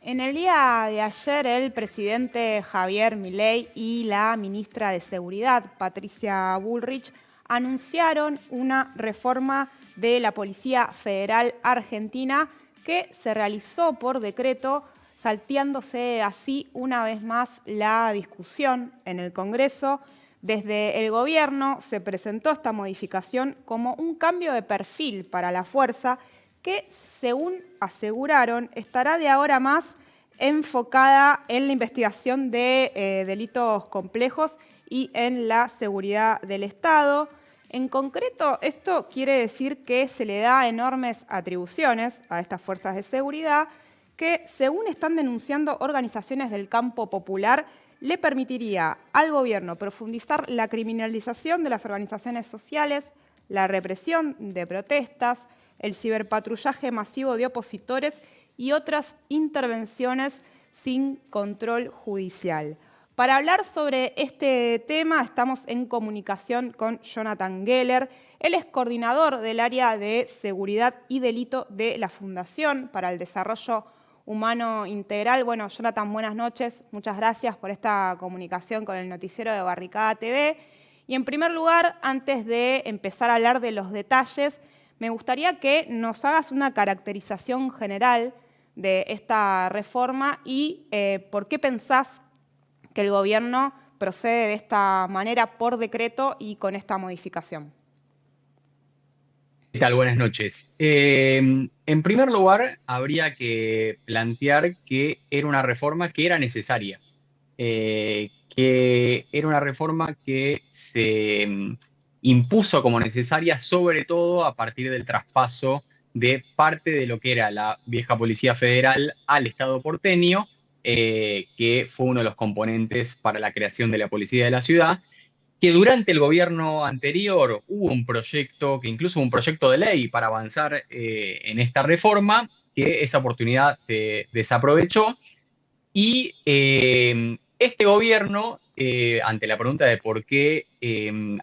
En el día de ayer, el presidente Javier Milei y la ministra de Seguridad, Patricia Bullrich, anunciaron una reforma de la Policía Federal Argentina que se realizó por decreto, salteándose así una vez más la discusión en el Congreso. Desde el gobierno se presentó esta modificación como un cambio de perfil para la fuerza que, según aseguraron, estará de ahora más enfocada en la investigación de delitos complejos y en la seguridad del Estado. En concreto, esto quiere decir que se le da enormes atribuciones a estas fuerzas de seguridad que, según están denunciando organizaciones del campo popular, le permitiría al gobierno profundizar la criminalización de las organizaciones sociales, la represión de protestas, el ciberpatrullaje masivo de opositores y otras intervenciones sin control judicial. Para hablar sobre este tema estamos en comunicación con Jonathan Geller. Él es coordinador del área de seguridad y delito de la Fundación para el Desarrollo Humano Integral. Bueno, Jonathan, buenas noches. Muchas gracias por esta comunicación con el noticiero de Barricada TV. Y en primer lugar, antes de empezar a hablar de los detalles, me gustaría que nos hagas una caracterización general de esta reforma y por qué pensás que el gobierno procede de esta manera por decreto y con esta modificación. ¿Qué tal? Buenas noches. En primer lugar, habría que plantear que era una reforma que era necesaria, que era una reforma que se impuso como necesaria, sobre todo a partir del traspaso de parte de lo que era la vieja Policía Federal al Estado porteño, que fue uno de los componentes para la creación de la Policía de la Ciudad, que durante el gobierno anterior hubo un proyecto, que incluso un proyecto de ley para avanzar en esta reforma, que esa oportunidad se desaprovechó y este gobierno, ante la pregunta de por qué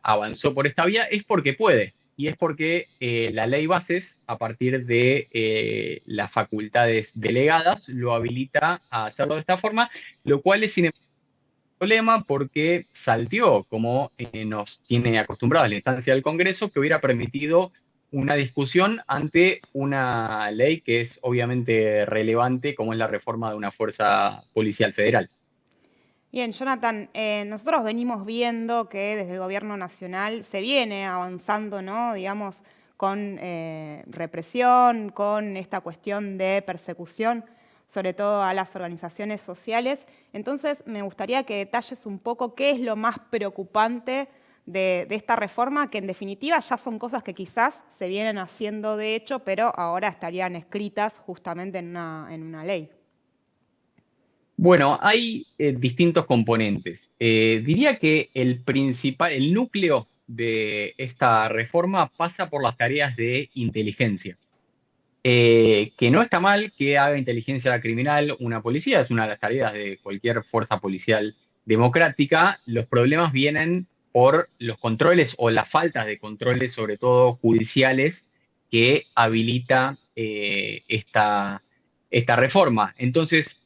avanzó por esta vía, es porque puede. Y es porque la ley Bases, a partir de las facultades delegadas, lo habilita a hacerlo de esta forma, lo cual es problema porque salteó, como nos tiene acostumbrados la instancia del Congreso, que hubiera permitido una discusión ante una ley que es obviamente relevante, como es la reforma de una fuerza policial federal. Bien, Jonathan, nosotros venimos viendo que desde el gobierno nacional se viene avanzando, ¿no? Digamos, con represión, con esta cuestión de persecución, sobre todo a las organizaciones sociales. Entonces, me gustaría que detalles un poco qué es lo más preocupante de esta reforma, que en definitiva ya son cosas que quizás se vienen haciendo de hecho, pero ahora estarían escritas justamente en una ley. Bueno, hay distintos componentes. Diría que el principal, el núcleo de esta reforma pasa por las tareas de inteligencia. Que no está mal que haga inteligencia criminal una policía, es una de las tareas de cualquier fuerza policial democrática. Los problemas vienen por los controles o las faltas de controles, sobre todo judiciales, que habilita esta reforma. Entonces,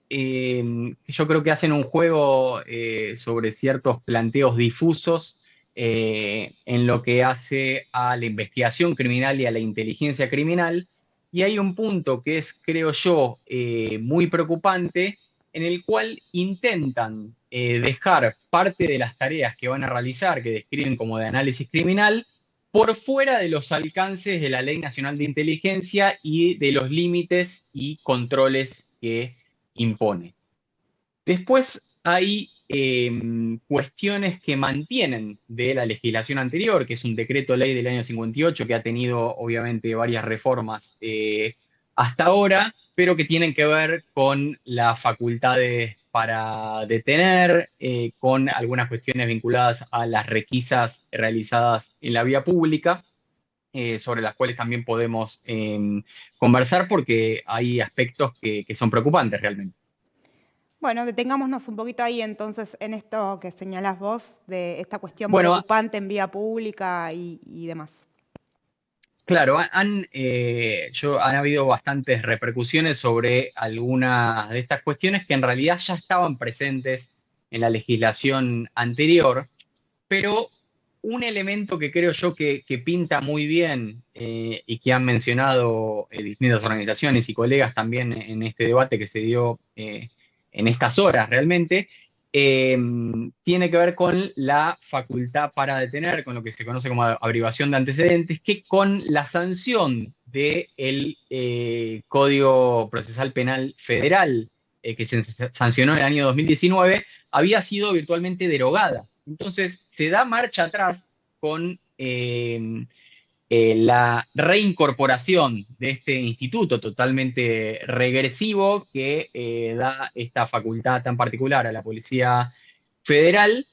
yo creo que hacen un juego sobre ciertos planteos difusos en lo que hace a la investigación criminal y a la inteligencia criminal. Y hay un punto que es, creo yo, muy preocupante, en el cual intentan dejar parte de las tareas que van a realizar, que describen como de análisis criminal, por fuera de los alcances de la Ley Nacional de Inteligencia y de los límites y controles que impone. Después hay cuestiones que mantienen de la legislación anterior, que es un decreto ley del año 58 que ha tenido obviamente varias reformas hasta ahora, pero que tienen que ver con las facultades para detener, con algunas cuestiones vinculadas a las requisas realizadas en la vía pública, sobre las cuales también podemos conversar porque hay aspectos que son preocupantes realmente. Bueno, detengámonos un poquito ahí entonces en esto que señalás vos, de esta cuestión Bueno, preocupante en vía pública y demás. Claro, han habido bastantes repercusiones sobre algunas de estas cuestiones que en realidad ya estaban presentes en la legislación anterior, pero un elemento que creo yo que pinta muy bien y que han mencionado distintas organizaciones y colegas también en este debate que se dio en estas horas realmente, eh, tiene que ver con la facultad para detener, con lo que se conoce como abrigación de antecedentes, que con la sanción del Código Procesal Penal Federal, que se sancionó en el año 2019, había sido virtualmente derogada. Entonces, se da marcha atrás con la reincorporación de este instituto totalmente regresivo que da esta facultad tan particular a la Policía Federal,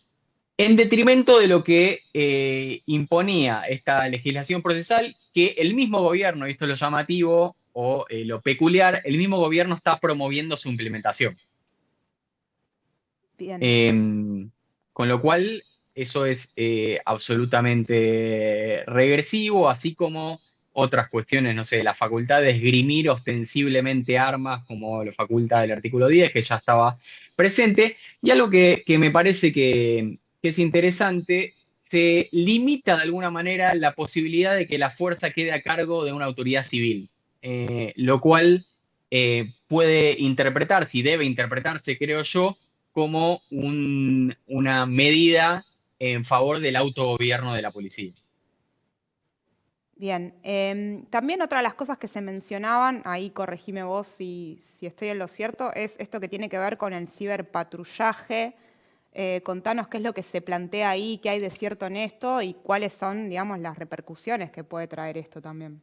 en detrimento de lo que imponía esta legislación procesal, que el mismo gobierno, y esto es lo llamativo o lo peculiar, el mismo gobierno está promoviendo su implementación. Bien. Con lo cual, eso es absolutamente regresivo, así como otras cuestiones, no sé, la facultad de esgrimir ostensiblemente armas, como lo faculta el artículo 10, que ya estaba presente, y algo que me parece que es interesante, se limita de alguna manera la posibilidad de que la fuerza quede a cargo de una autoridad civil, lo cual puede interpretarse y debe interpretarse, creo yo, como una medida en favor del autogobierno de la policía. Bien, también otra de las cosas que se mencionaban, ahí corregime vos si estoy en lo cierto, es esto que tiene que ver con el ciberpatrullaje. Contanos qué es lo que se plantea ahí, qué hay de cierto en esto y cuáles son, digamos, las repercusiones que puede traer esto también.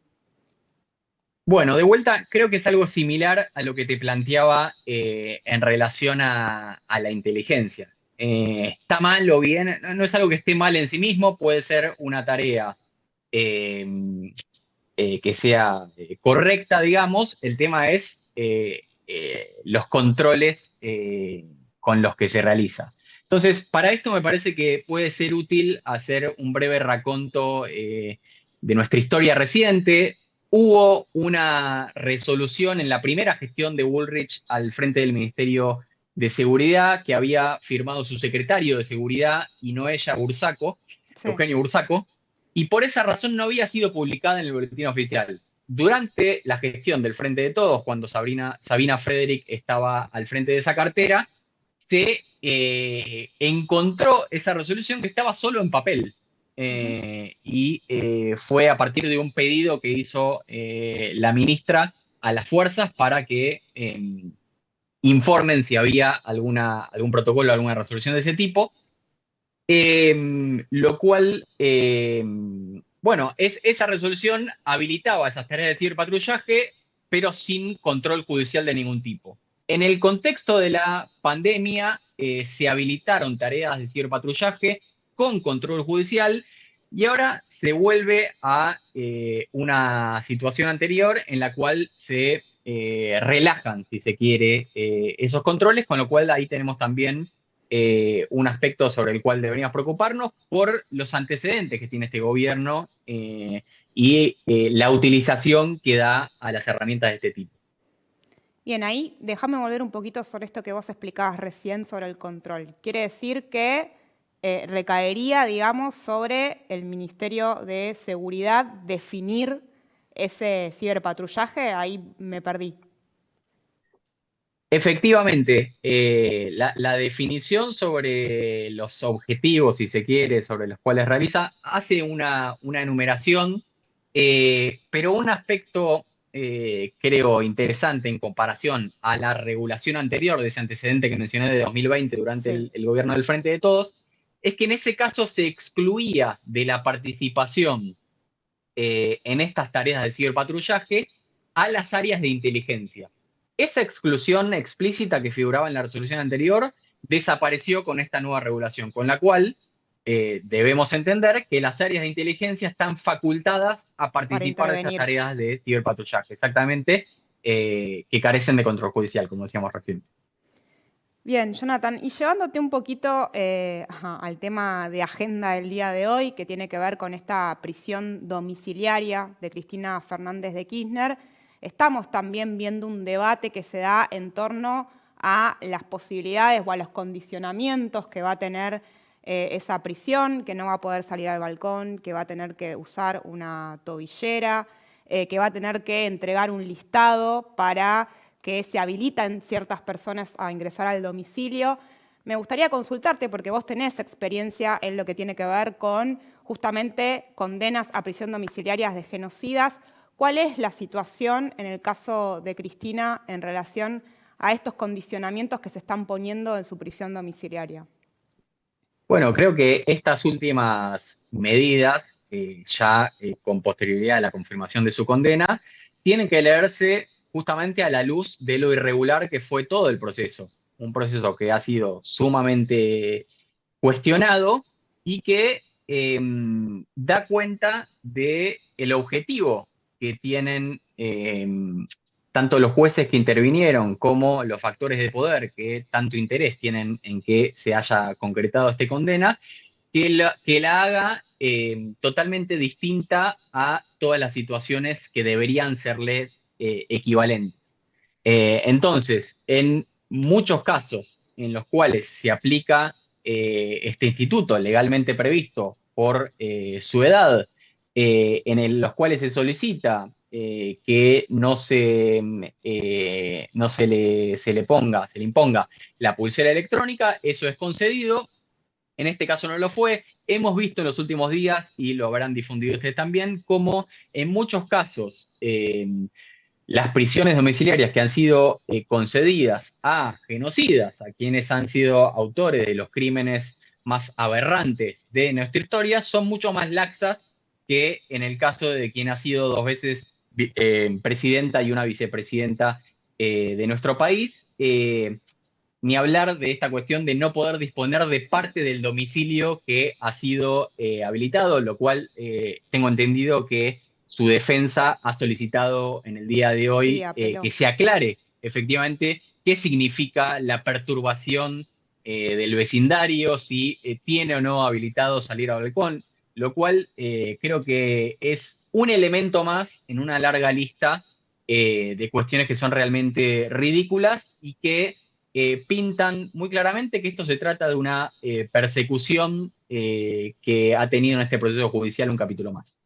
Bueno, de vuelta, creo que es algo similar a lo que te planteaba en relación a la inteligencia. ¿Está mal o bien? No es algo que esté mal en sí mismo, puede ser una tarea eh, que sea correcta, digamos. El tema es los controles con los que se realiza. Entonces, para esto me parece que puede ser útil hacer un breve raconto de nuestra historia reciente. Hubo una resolución en la primera gestión de Bullrich al frente del Ministerio de Seguridad que había firmado su secretario de Seguridad y no ella, Bursaco, Sí. Eugenio Bursaco, y por esa razón no había sido publicada en el boletín oficial. Durante la gestión del Frente de Todos, cuando Sabina Frederick estaba al frente de esa cartera, se encontró esa resolución que estaba solo en papel. Ujú. Fue a partir de un pedido que hizo la ministra a las fuerzas para que informen si había algún protocolo, alguna resolución de ese tipo. Lo cual, bueno, esa resolución habilitaba esas tareas de ciberpatrullaje, pero sin control judicial de ningún tipo. En el contexto de la pandemia, se habilitaron tareas de ciberpatrullaje con control judicial y ahora se vuelve a una situación anterior en la cual se relajan, si se quiere, esos controles, con lo cual ahí tenemos también un aspecto sobre el cual deberíamos preocuparnos por los antecedentes que tiene este gobierno y la utilización que da a las herramientas de este tipo. Bien, ahí déjame volver un poquito sobre esto que vos explicabas recién sobre el control. Quiere decir que recaería, digamos, sobre el Ministerio de Seguridad definir ese ciberpatrullaje. Ahí me perdí. Efectivamente, la definición sobre los objetivos, si se quiere, sobre los cuales realiza, hace una enumeración, pero un aspecto, creo, interesante en comparación a la regulación anterior de ese antecedente que mencioné de 2020 durante Sí. el gobierno del Frente de Todos, es que en ese caso se excluía de la participación en estas tareas de ciberpatrullaje a las áreas de inteligencia. Esa exclusión explícita que figuraba en la resolución anterior desapareció con esta nueva regulación, con la cual debemos entender que las áreas de inteligencia están facultadas a Para participar de estas intervenir. tareas de ciberpatrullaje, exactamente, que carecen de control judicial, como decíamos recién. Bien, Jonathan, y llevándote un poquito al tema de agenda del día de hoy, que tiene que ver con esta prisión domiciliaria de Cristina Fernández de Kirchner, estamos también viendo un debate que se da en torno a las posibilidades o a los condicionamientos que va a tener esa prisión, que no va a poder salir al balcón, que va a tener que usar una tobillera, que va a tener que entregar un listado para que se habilitan ciertas personas a ingresar al domicilio. Me gustaría consultarte, porque vos tenés experiencia en lo que tiene que ver con justamente condenas a prisión domiciliarias de genocidas. ¿Cuál es la situación en el caso de Cristina en relación a estos condicionamientos que se están poniendo en su prisión domiciliaria? Bueno, creo que estas últimas medidas, ya con posterioridad a la confirmación de su condena, tienen que leerse justamente a la luz de lo irregular que fue todo el proceso. Un proceso que ha sido sumamente cuestionado y que da cuenta de el objetivo que tienen tanto los jueces que intervinieron como los factores de poder que tanto interés tienen en que se haya concretado esta condena, que la haga totalmente distinta a todas las situaciones que deberían serle equivalentes. Entonces, en muchos casos en los cuales se aplica este instituto legalmente previsto por su edad, los cuales se solicita que no se le imponga la pulsera electrónica, eso es concedido. En este caso no lo fue. Hemos visto en los últimos días, y lo habrán difundido ustedes también, como en muchos casos las prisiones domiciliarias que han sido concedidas a genocidas, a quienes han sido autores de los crímenes más aberrantes de nuestra historia, son mucho más laxas que en el caso de quien ha sido dos veces presidenta y una vicepresidenta de nuestro país. Ni hablar de esta cuestión de no poder disponer de parte del domicilio que ha sido habilitado, lo cual tengo entendido que su defensa ha solicitado en el día de Sí, hoy apeló. que se aclare efectivamente qué significa la perturbación del vecindario, si tiene o no habilitado salir al balcón, lo cual creo que es un elemento más en una larga lista de cuestiones que son realmente ridículas y que pintan muy claramente que esto se trata de una persecución que ha tenido en este proceso judicial un capítulo más.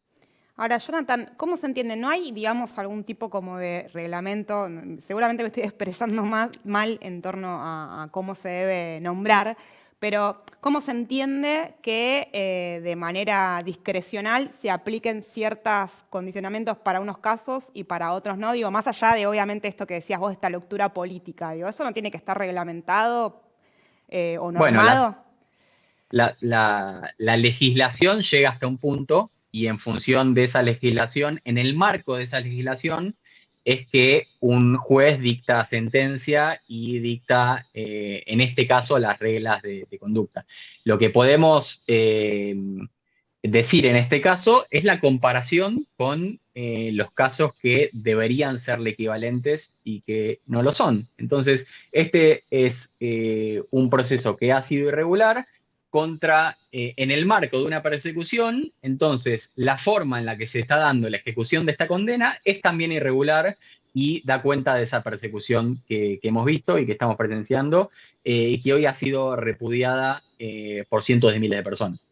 Ahora, Jonathan, ¿cómo se entiende? ¿No hay, digamos, algún tipo como de reglamento? Seguramente me estoy expresando mal en torno a cómo se debe nombrar, pero ¿cómo se entiende que de manera discrecional se apliquen ciertos condicionamientos para unos casos y para otros no? Digo, más allá de, obviamente, esto que decías vos, esta lectura política, digo, ¿eso no tiene que estar reglamentado o Bueno, normado? la legislación llega hasta un punto y en función de esa legislación, en el marco de esa legislación, es que un juez dicta sentencia y dicta, en este caso, las reglas de conducta. Lo que podemos decir en este caso es la comparación con los casos que deberían serle equivalentes y que no lo son. Entonces, este es un proceso que ha sido irregular en el marco de una persecución. Entonces la forma en la que se está dando la ejecución de esta condena es también irregular y da cuenta de esa persecución que hemos visto y que estamos presenciando y que hoy ha sido repudiada por cientos de miles de personas.